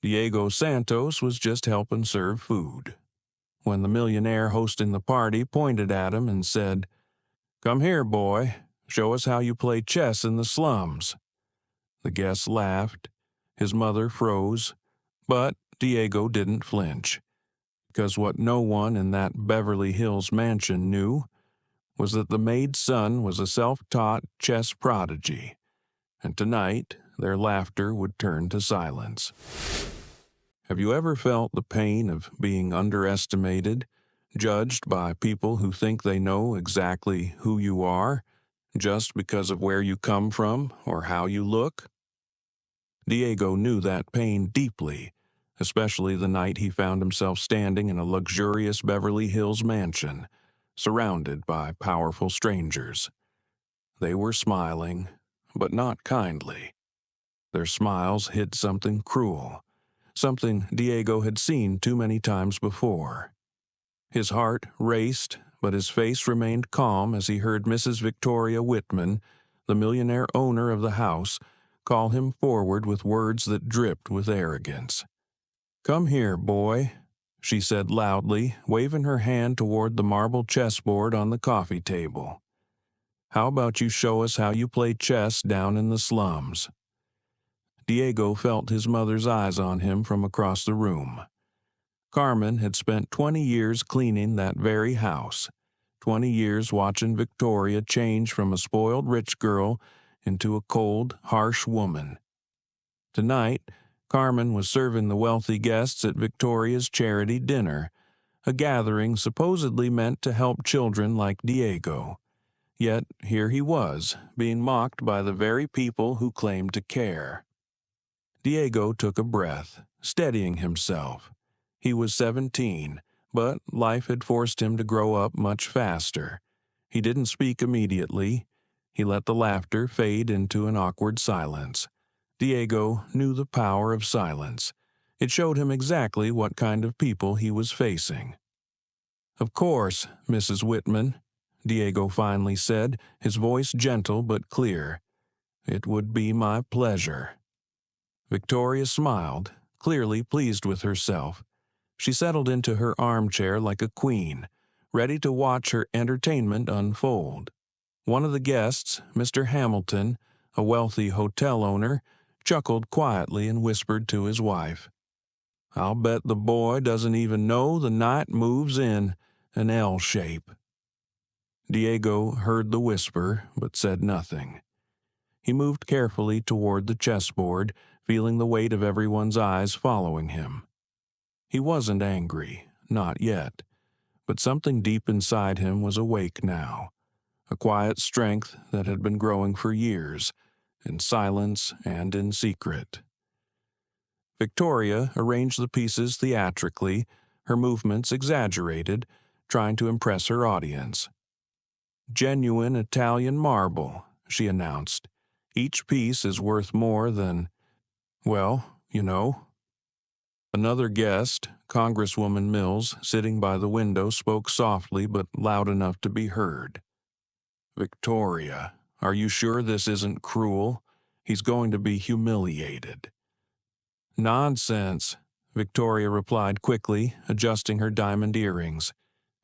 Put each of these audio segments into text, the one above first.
Diego Santos was just helping serve food, when the millionaire hosting the party pointed at him and said, "Come here, boy. Show us how you play chess in the slums." The guest laughed. His mother froze. But Diego didn't flinch, because what no one in that Beverly Hills mansion knew was that the maid's son was a self-taught chess prodigy, and tonight their laughter would turn to silence. Have you ever felt the pain of being underestimated, judged by people who think they know exactly who you are, just because of where you come from or how you look? Diego knew that pain deeply, especially the night he found himself standing in a luxurious Beverly Hills mansion, surrounded by powerful strangers. They were smiling, but not kindly. Their smiles hid something cruel, something Diego had seen too many times before. His heart raced, but his face remained calm as he heard Mrs. Victoria Whitman, the millionaire owner of the house, call him forward with words that dripped with arrogance. "Come here, boy," she said loudly, waving her hand toward the marble chessboard on the coffee table. "How about you show us how you play chess down in the slums?" Diego felt his mother's eyes on him from across the room. Carmen had spent 20 years cleaning that very house, 20 years watching Victoria change from a spoiled rich girl into a cold, harsh woman. Tonight, Carmen was serving the wealthy guests at Victoria's charity dinner, a gathering supposedly meant to help children like Diego. Yet here he was, being mocked by the very people who claimed to care. Diego took a breath, steadying himself. He was 17, but life had forced him to grow up much faster. He didn't speak immediately. He let the laughter fade into an awkward silence. Diego knew the power of silence. It showed him exactly what kind of people he was facing. "Of course, Mrs. Whitman," Diego finally said, his voice gentle but clear. "It would be my pleasure." Victoria smiled, clearly pleased with herself. She settled into her armchair like a queen, ready to watch her entertainment unfold. One of the guests, Mr. Hamilton, a wealthy hotel owner, chuckled quietly and whispered to his wife, "I'll bet the boy doesn't even know the knight moves in an L shape." Diego heard the whisper, but said nothing. He moved carefully toward the chessboard, feeling the weight of everyone's eyes following him. He wasn't angry, not yet, but something deep inside him was awake now, a quiet strength that had been growing for years, in silence and in secret. Victoria arranged the pieces theatrically, her movements exaggerated, trying to impress her audience. "Genuine Italian marble," she announced. "Each piece is worth more than, well, you know." Another guest, Congresswoman Mills, sitting by the window, spoke softly but loud enough to be heard. "Victoria, are you sure this isn't cruel? He's going to be humiliated." "Nonsense," Victoria replied quickly, adjusting her diamond earrings.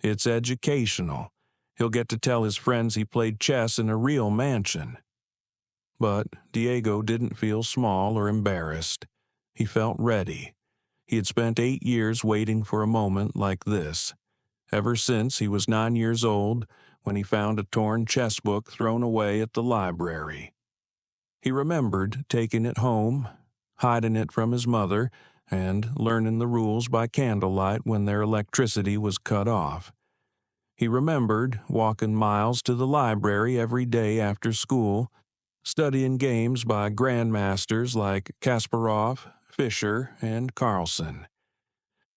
"It's educational. He'll get to tell his friends he played chess in a real mansion." But Diego didn't feel small or embarrassed. He felt ready. He had spent 8 years waiting for a moment like this, ever since he was 9 years old when he found a torn chess book thrown away at the library. He remembered taking it home, hiding it from his mother, and learning the rules by candlelight when their electricity was cut off. He remembered walking miles to the library every day after school, studying games by grandmasters like Kasparov, Fischer, and Carlsen.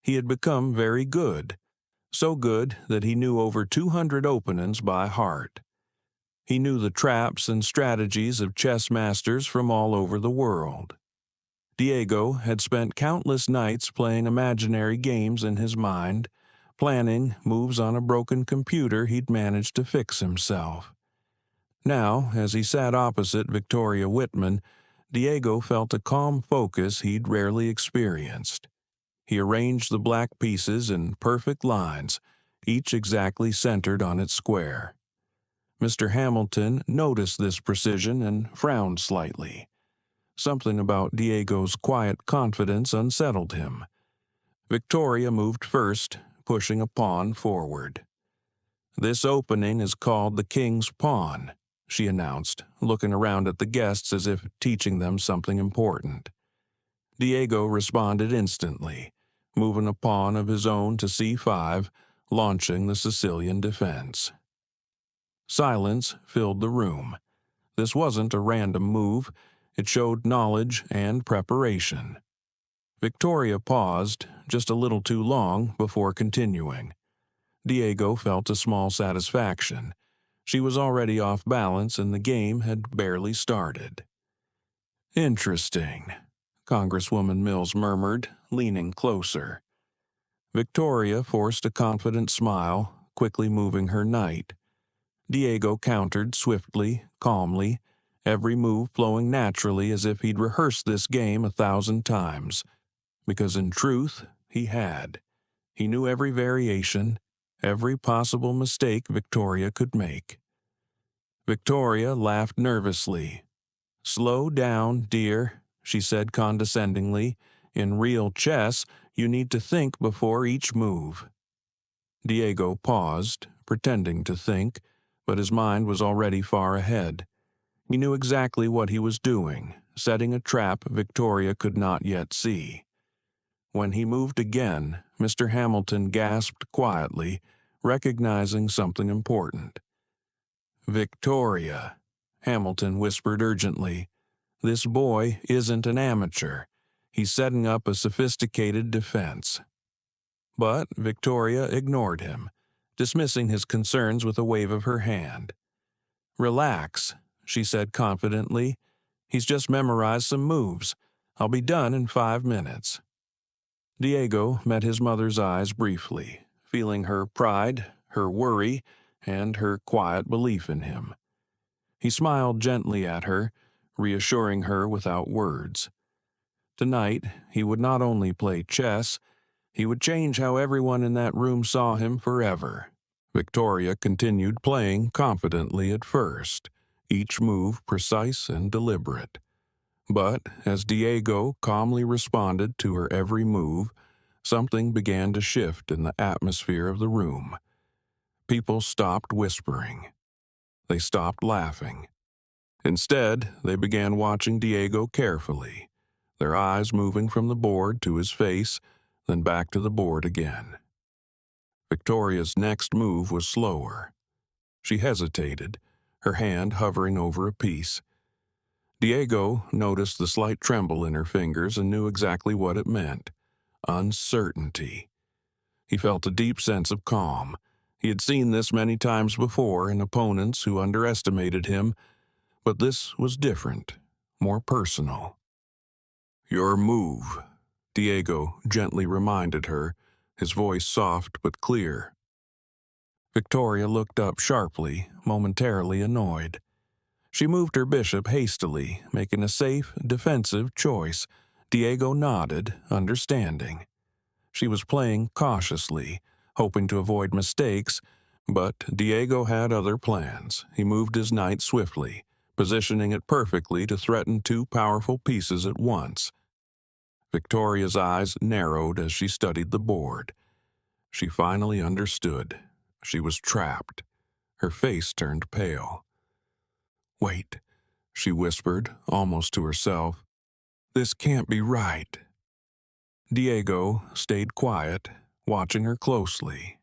He had become very good, so good that he knew over 200 openings by heart. He knew the traps and strategies of chess masters from all over the world. Diego had spent countless nights playing imaginary games in his mind, planning moves on a broken computer he'd managed to fix himself. Now, as he sat opposite Victoria Whitman, Diego felt a calm focus he'd rarely experienced. He arranged the black pieces in perfect lines, each exactly centered on its square. Mr. Hamilton noticed this precision and frowned slightly. Something about Diego's quiet confidence unsettled him. Victoria moved first, pushing a pawn forward. "This opening is called the King's Pawn," she announced, looking around at the guests as if teaching them something important. Diego responded instantly, moving a pawn of his own to c5, launching the Sicilian defense. Silence filled the room. This wasn't a random move. It showed knowledge and preparation. Victoria paused, just a little too long, before continuing. Diego felt a small satisfaction. She was already off balance and the game had barely started. "Interesting," Congresswoman Mills murmured, leaning closer. Victoria forced a confident smile, quickly moving her knight. Diego countered swiftly, calmly, every move flowing naturally as if he'd rehearsed this game 1,000 times. Because in truth, he had. He knew every variation, every possible mistake Victoria could make. Victoria laughed nervously. "Slow down, dear," she said condescendingly. "In real chess, you need to think before each move." Diego paused, pretending to think, but his mind was already far ahead. He knew exactly what he was doing, setting a trap Victoria could not yet see. When he moved again, Mr. Hamilton gasped quietly, recognizing something important. "Victoria," Hamilton whispered urgently, "this boy isn't an amateur. He's setting up a sophisticated defense." But Victoria ignored him, dismissing his concerns with a wave of her hand. "Relax," she said confidently. "He's just memorized some moves. I'll be done in 5 minutes." Diego met his mother's eyes briefly, feeling her pride, her worry, and her quiet belief in him. He smiled gently at her, reassuring her without words. Tonight, he would not only play chess, he would change how everyone in that room saw him forever. Victoria continued playing confidently at first, each move precise and deliberate. But as Diego calmly responded to her every move, something began to shift in the atmosphere of the room. People stopped whispering. They stopped laughing. Instead, they began watching Diego carefully, their eyes moving from the board to his face, then back to the board again. Victoria's next move was slower. She hesitated, her hand hovering over a piece. Diego noticed the slight tremble in her fingers and knew exactly what it meant. Uncertainty. He felt a deep sense of calm. He had seen this many times before in opponents who underestimated him, but this was different, more personal. "Your move," Diego gently reminded her, his voice soft but clear. Victoria looked up sharply, momentarily annoyed. She moved her bishop hastily, making a safe, defensive choice. Diego nodded, understanding. She was playing cautiously, hoping to avoid mistakes, but Diego had other plans. He moved his knight swiftly, positioning it perfectly to threaten 2 powerful pieces at once. Victoria's eyes narrowed as she studied the board. She finally understood. She was trapped. Her face turned pale. "Wait," she whispered, almost to herself. "This can't be right." Diego stayed quiet, watching her closely.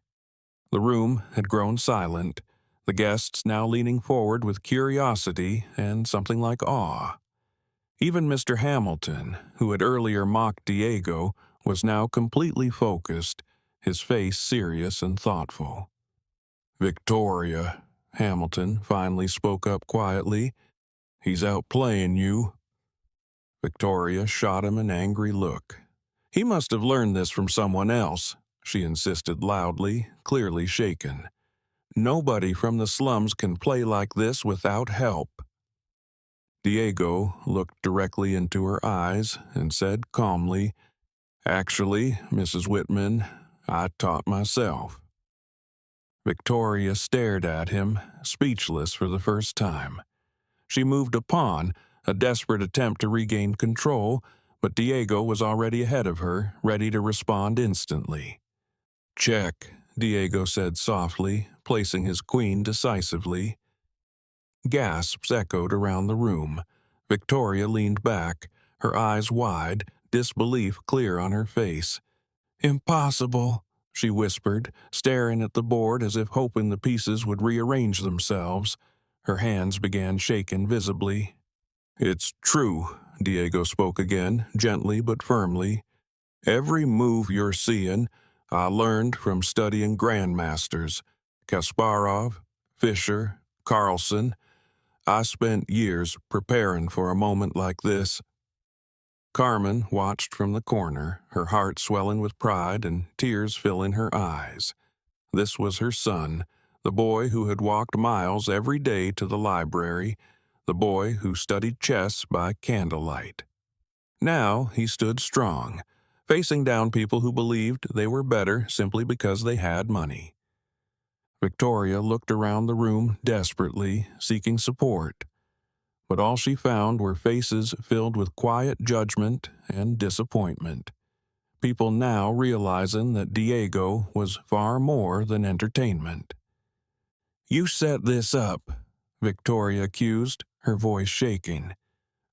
The room had grown silent, the guests now leaning forward with curiosity and something like awe. Even Mr. Hamilton, who had earlier mocked Diego, was now completely focused, his face serious and thoughtful. "Victoria," Hamilton finally spoke up quietly, "he's outplaying you." Victoria shot him an angry look. "He must have learned this from someone else," she insisted loudly, clearly shaken. "Nobody from the slums can play like this without help." Diego looked directly into her eyes and said calmly, "Actually, Mrs. Whitman, I taught myself." Victoria stared at him, speechless for the first time. She moved upon, a desperate attempt to regain control, but Diego was already ahead of her, ready to respond instantly. "Check," Diego said softly, placing his queen decisively. Gasps echoed around the room. Victoria leaned back, her eyes wide, disbelief clear on her face. "Impossible," she whispered, staring at the board as if hoping the pieces would rearrange themselves. Her hands began shaking visibly. "It's true," Diego spoke again, gently but firmly. "Every move you're seeing, I learned from studying grandmasters. Kasparov, Fischer, Carlson. I spent years preparing for a moment like this." Carmen watched from the corner, her heart swelling with pride and tears filling her eyes. This was her son, the boy who had walked miles every day to the library, the boy who studied chess by candlelight. Now he stood strong, facing down people who believed they were better simply because they had money. Victoria looked around the room desperately, seeking support. But all she found were faces filled with quiet judgment and disappointment. People now realizing that Diego was far more than entertainment. "You set this up," Victoria accused, her voice shaking.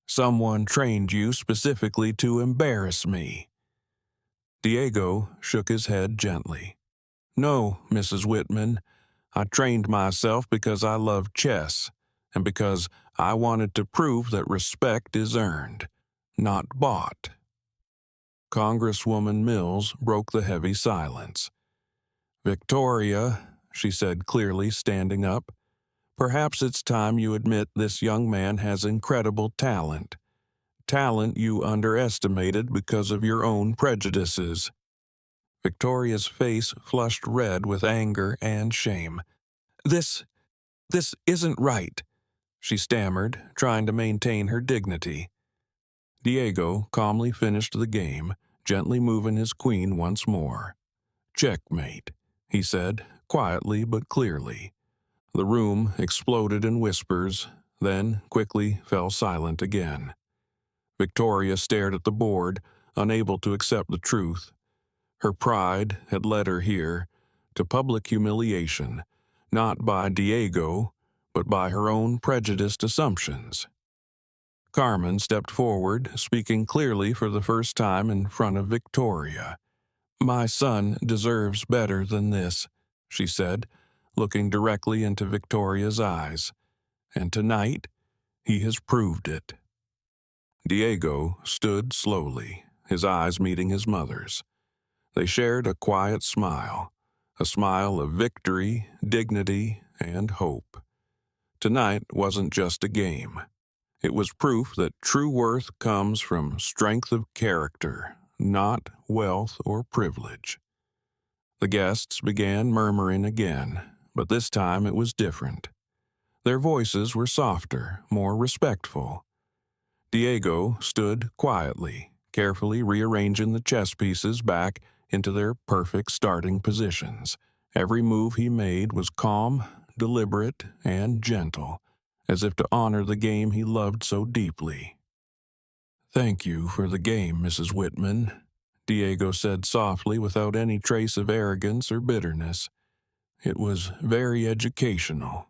"Someone trained you specifically to embarrass me." Diego shook his head gently. "No, Mrs. Whitman. I trained myself because I love chess, and because I wanted to prove that respect is earned, not bought." Congresswoman Mills broke the heavy silence. "Victoria," she said clearly, standing up, "perhaps it's time you admit this young man has incredible talent. Talent you underestimated because of your own prejudices." Victoria's face flushed red with anger and shame. This isn't right," she stammered, trying to maintain her dignity. Diego calmly finished the game, gently moving his queen once more. "Checkmate," he said, quietly but clearly. The room exploded in whispers, then quickly fell silent again. Victoria stared at the board, unable to accept the truth. Her pride had led her here, to public humiliation, not by Diego, but by her own prejudiced assumptions. Carmen stepped forward, speaking clearly for the first time in front of Victoria. "My son deserves better than this," she said, looking directly into Victoria's eyes. "And tonight, he has proved it." Diego stood slowly, his eyes meeting his mother's. They shared a quiet smile, a smile of victory, dignity, and hope. Tonight wasn't just a game. It was proof that true worth comes from strength of character, not wealth or privilege. The guests began murmuring again, but this time it was different. Their voices were softer, more respectful. Diego stood quietly, carefully rearranging the chess pieces back into their perfect starting positions. Every move he made was calm, deliberate, and gentle, as if to honor the game he loved so deeply. "Thank you for the game, Mrs. Whitman," Diego said softly without any trace of arrogance or bitterness. "It was very educational."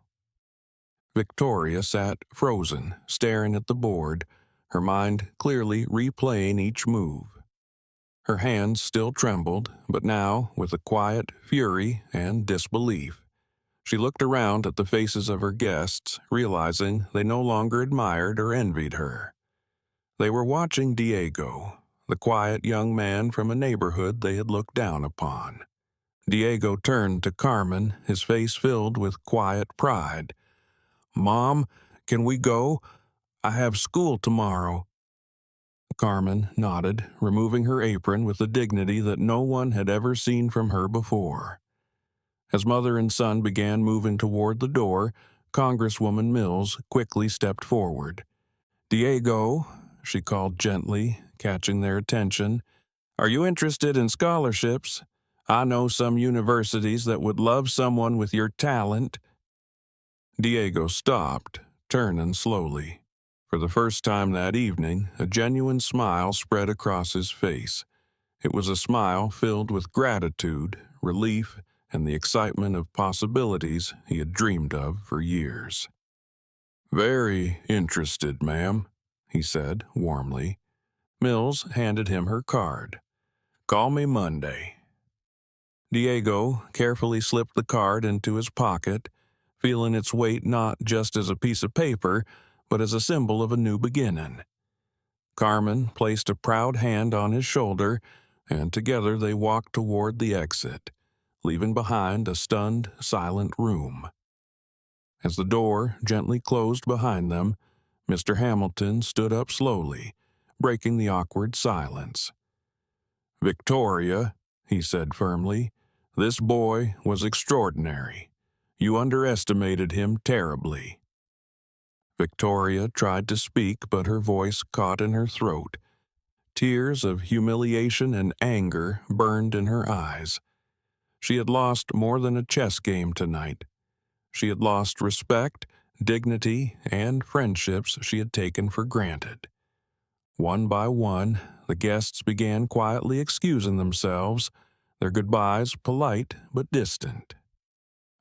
Victoria sat frozen, staring at the board, her mind clearly replaying each move. Her hands still trembled, but now with a quiet fury and disbelief. She looked around at the faces of her guests, realizing they no longer admired or envied her. They were watching Diego, the quiet young man from a neighborhood they had looked down upon. Diego turned to Carmen, his face filled with quiet pride. "Mom, can we go? I have school tomorrow." Carmen nodded, removing her apron with a dignity that no one had ever seen from her before. As mother and son began moving toward the door, Congresswoman Mills quickly stepped forward. Diego, she called gently, catching their attention. Are you interested in scholarships? I know some universities that would love someone with your talent. Diego stopped, turning slowly. For the first time that evening, a genuine smile spread across his face. It was a smile filled with gratitude, relief, and the excitement of possibilities he had dreamed of for years. Very interested, ma'am, he said warmly. Mills handed him her card. Call me Monday. Diego carefully slipped the card into his pocket, feeling its weight not just as a piece of paper, but as a symbol of a new beginning. Carmen placed a proud hand on his shoulder, and together they walked toward the exit, leaving behind a stunned, silent room. As the door gently closed behind them, Mr. Hamilton stood up slowly, breaking the awkward silence. Victoria, he said firmly, this boy was extraordinary. You underestimated him terribly. Victoria tried to speak, but her voice caught in her throat. Tears of humiliation and anger burned in her eyes. She had lost more than a chess game tonight. She had lost respect, dignity, and friendships she had taken for granted. One by one, the guests began quietly excusing themselves, their goodbyes polite but distant.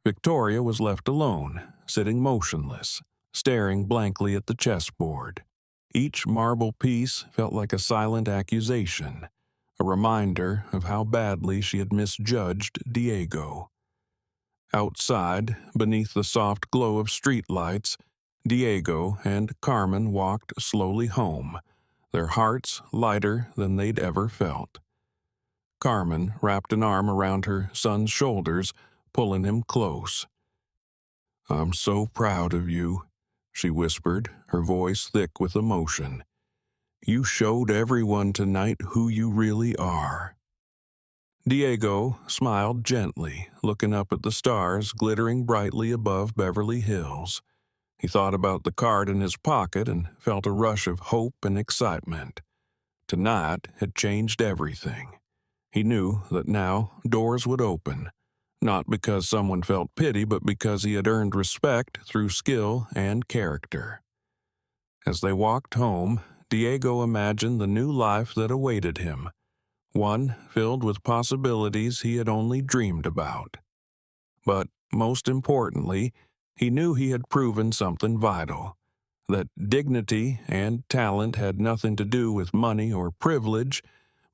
Victoria was left alone, sitting motionless, staring blankly at the chessboard. Each marble piece felt like a silent accusation, a reminder of how badly she had misjudged Diego. Outside, beneath the soft glow of streetlights, Diego and Carmen walked slowly home, their hearts lighter than they'd ever felt. Carmen wrapped an arm around her son's shoulders, pulling him close. I'm so proud of you, she whispered, her voice thick with emotion. You showed everyone tonight who you really are. Diego smiled gently, looking up at the stars glittering brightly above Beverly Hills. He thought about the card in his pocket and felt a rush of hope and excitement. Tonight had changed everything. He knew that now doors would open, not because someone felt pity, but because he had earned respect through skill and character. As they walked home, Diego imagined the new life that awaited him, one filled with possibilities he had only dreamed about. But most importantly, he knew he had proven something vital, that dignity and talent had nothing to do with money or privilege,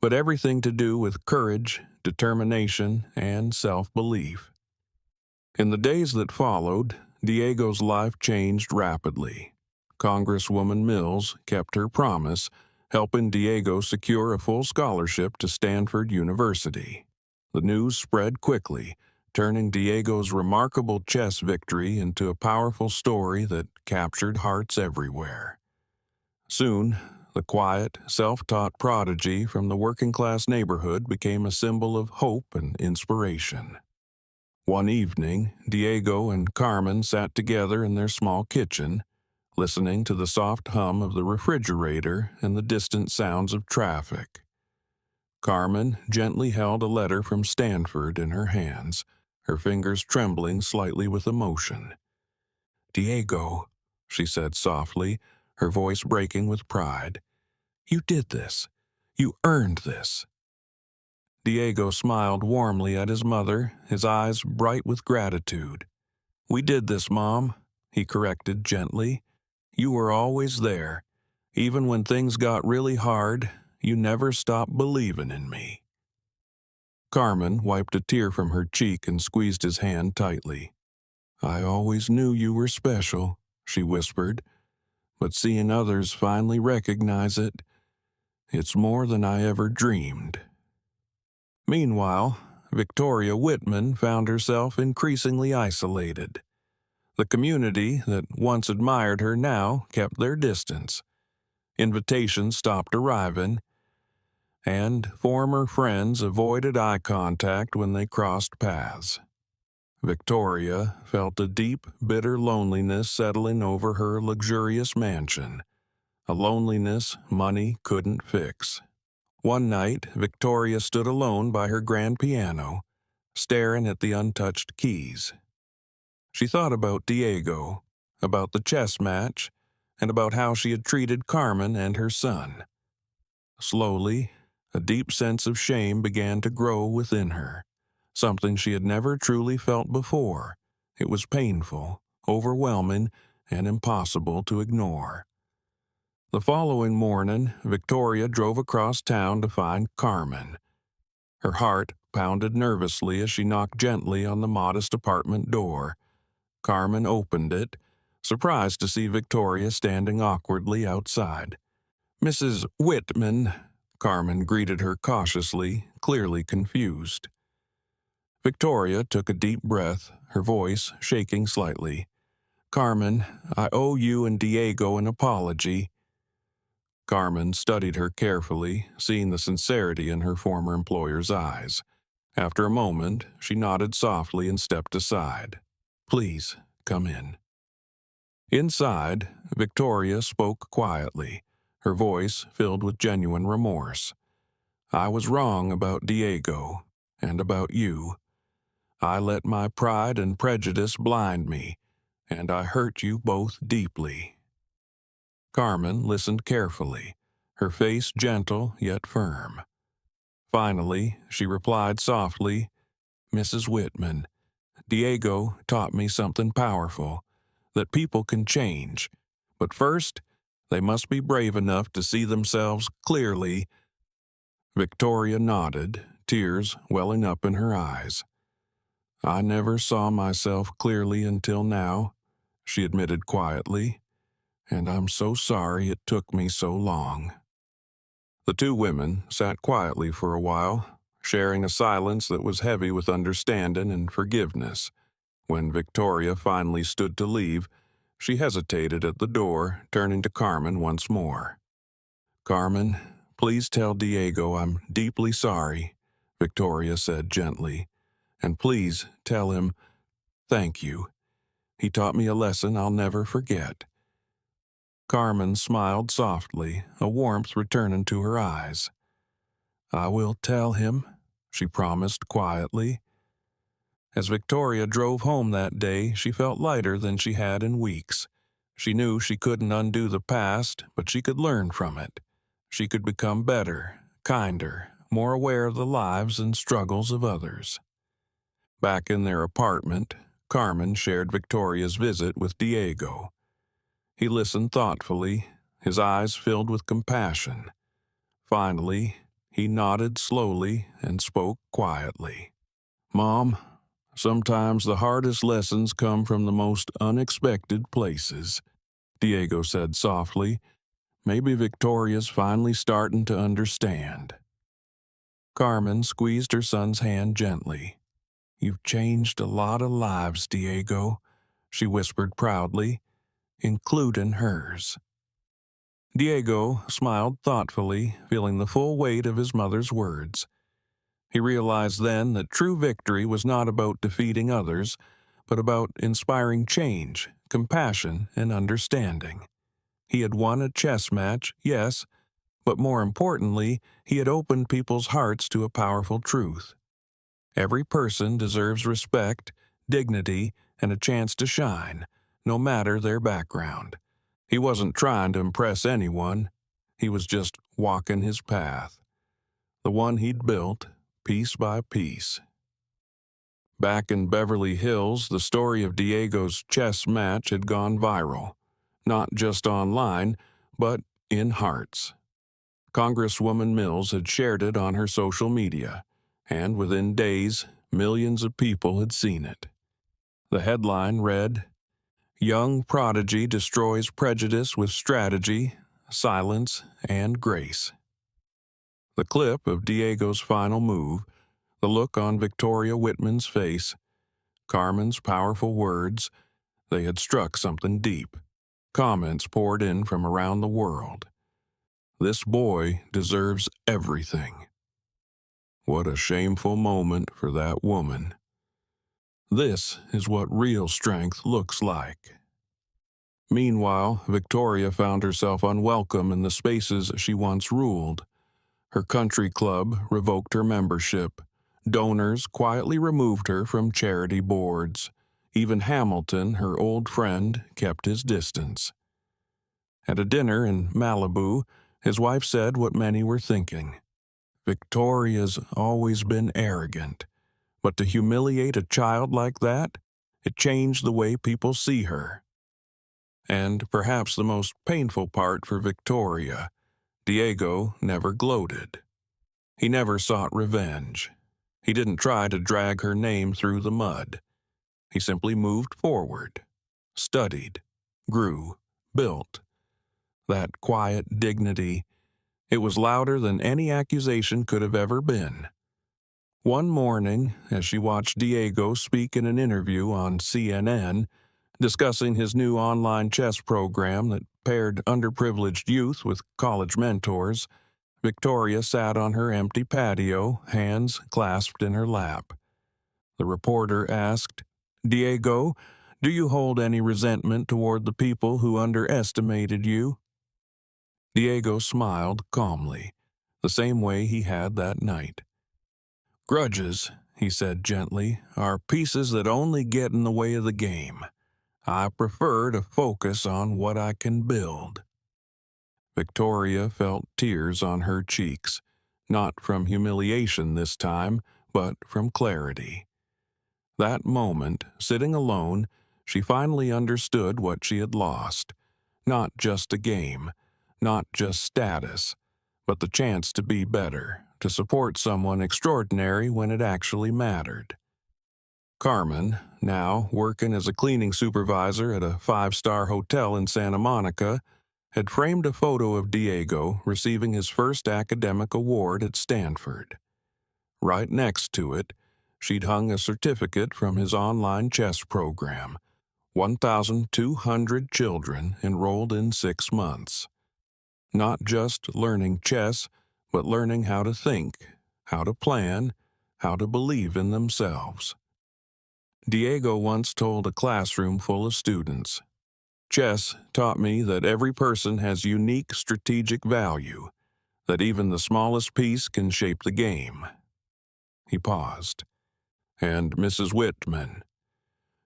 but everything to do with courage, determination, and self-belief. In the days that followed, Diego's life changed rapidly. Congresswoman Mills kept her promise, helping Diego secure a full scholarship to Stanford University. The news spread quickly, turning Diego's remarkable chess victory into a powerful story that captured hearts everywhere. Soon, the quiet, self-taught prodigy from the working-class neighborhood became a symbol of hope and inspiration. One evening, Diego and Carmen sat together in their small kitchen, listening to the soft hum of the refrigerator and the distant sounds of traffic. Carmen gently held a letter from Stanford in her hands, her fingers trembling slightly with emotion. Diego, she said softly, her voice breaking with pride. You did this. You earned this. Diego smiled warmly at his mother, his eyes bright with gratitude. We did this, Mom, he corrected gently. You were always there. Even when things got really hard, you never stopped believing in me. Carmen wiped a tear from her cheek and squeezed his hand tightly. I always knew you were special, she whispered, but seeing others finally recognize it, it's more than I ever dreamed. Meanwhile, Victoria Whitman found herself increasingly isolated. The community that once admired her now kept their distance. Invitations stopped arriving, and former friends avoided eye contact when they crossed paths. Victoria felt a deep, bitter loneliness settling over her luxurious mansion, a loneliness money couldn't fix. One night, Victoria stood alone by her grand piano, staring at the untouched keys. She thought about Diego, about the chess match, and about how she had treated Carmen and her son. Slowly, a deep sense of shame began to grow within her, something she had never truly felt before. It was painful, overwhelming, and impossible to ignore. The following morning, Victoria drove across town to find Carmen. Her heart pounded nervously as she knocked gently on the modest apartment door. Carmen opened it, surprised to see Victoria standing awkwardly outside. "Mrs. Whitman," Carmen greeted her cautiously, clearly confused. Victoria took a deep breath, her voice shaking slightly. "Carmen, I owe you and Diego an apology." Carmen studied her carefully, seeing the sincerity in her former employer's eyes. After a moment, she nodded softly and stepped aside. "Please, come in." Inside, Victoria spoke quietly, her voice filled with genuine remorse. "I was wrong about Diego, and about you. I let my pride and prejudice blind me, and I hurt you both deeply." Carmen listened carefully, her face gentle yet firm. Finally, she replied softly, "Mrs. Whitman, Diego taught me something powerful, that people can change, but first, they must be brave enough to see themselves clearly." Victoria nodded, tears welling up in her eyes. "I never saw myself clearly until now," she admitted quietly, "and I'm so sorry it took me so long." The two women sat quietly for a while, sharing a silence that was heavy with understanding and forgiveness. When Victoria finally stood to leave, she hesitated at the door, turning to Carmen once more. "Carmen, please tell Diego I'm deeply sorry," Victoria said gently. "And please tell him, thank you. He taught me a lesson I'll never forget." Carmen smiled softly, a warmth returning to her eyes. "I will tell him," she promised quietly. As Victoria drove home that day, she felt lighter than she had in weeks. She knew she couldn't undo the past, but she could learn from it. She could become better, kinder, more aware of the lives and struggles of others. Back in their apartment, Carmen shared Victoria's visit with Diego. He listened thoughtfully, his eyes filled with compassion. Finally, he nodded slowly and spoke quietly. "Mom, sometimes the hardest lessons come from the most unexpected places," Diego said softly. "Maybe Victoria's finally starting to understand." Carmen squeezed her son's hand gently. "You've changed a lot of lives, Diego," she whispered proudly, "including hers." Diego smiled thoughtfully, feeling the full weight of his mother's words. He realized then that true victory was not about defeating others, but about inspiring change, compassion, and understanding. He had won a chess match, yes, but more importantly, he had opened people's hearts to a powerful truth. Every person deserves respect, dignity, and a chance to shine, no matter their background. He wasn't trying to impress anyone. He was just walking his path, the one he'd built, piece by piece. Back in Beverly Hills, the story of Diego's chess match had gone viral, not just online, but in hearts. Congresswoman Mills had shared it on her social media, and within days, millions of people had seen it. The headline read, "Young Prodigy destroys prejudice with strategy, silence, and grace." The clip of Diego's final move, the look on Victoria Whitman's face, Carmen's powerful words, they had struck something deep. Comments poured in from around the world. "This boy deserves everything. What a shameful moment for that woman. This is what real strength looks like." Meanwhile, Victoria found herself unwelcome in the spaces she once ruled. Her country club revoked her membership. Donors quietly removed her from charity boards. Even Hamilton, her old friend, kept his distance. At a dinner in Malibu, his wife said what many were thinking. Victoria's always been arrogant, but to humiliate a child like that, it changed the way people see her. And perhaps the most painful part for Victoria, Diego never gloated. He never sought revenge. He didn't try to drag her name through the mud. He simply moved forward, studied, grew, built. That quiet dignity, it was louder than any accusation could have ever been. One morning, as she watched Diego speak in an interview on CNN, discussing his new online chess program that paired underprivileged youth with college mentors, Victoria sat on her empty patio, hands clasped in her lap. The reporter asked, "Diego, do you hold any resentment toward the people who underestimated you?" Diego smiled calmly, the same way he had that night. "Grudges," he said gently, "are pieces that only get in the way of the game. I prefer to focus on what I can build." Victoria felt tears on her cheeks, not from humiliation this time, but from clarity. That moment, sitting alone, she finally understood what she had lost. Not just a game, not just status, but the chance to be better, to support someone extraordinary when it actually mattered. Carmen, now working as a cleaning supervisor at a five-star hotel in Santa Monica, had framed a photo of Diego receiving his first academic award at Stanford. Right next to it, she'd hung a certificate from his online chess program, 1,200 children enrolled in 6 months. Not just learning chess, but learning how to think, how to plan, how to believe in themselves. Diego once told a classroom full of students, "Chess taught me that every person has unique strategic value, that even the smallest piece can shape the game." He paused. "And Mrs. Whitman,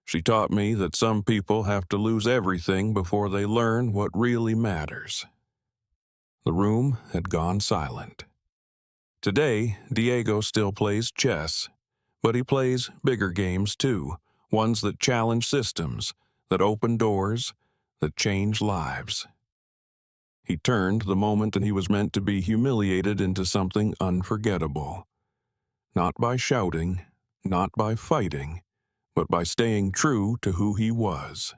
she taught me that some people have to lose everything before they learn what really matters." The room had gone silent. Today, Diego still plays chess, but he plays bigger games too, ones that challenge systems, that open doors, that change lives. He turned the moment that he was meant to be humiliated into something unforgettable. Not by shouting, not by fighting, but by staying true to who he was.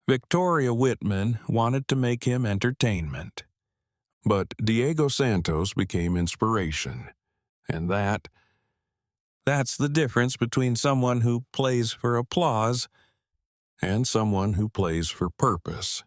Victoria Whitman wanted to make him entertainment, but Diego Santos became inspiration. And that's the difference between someone who plays for applause and someone who plays for purpose.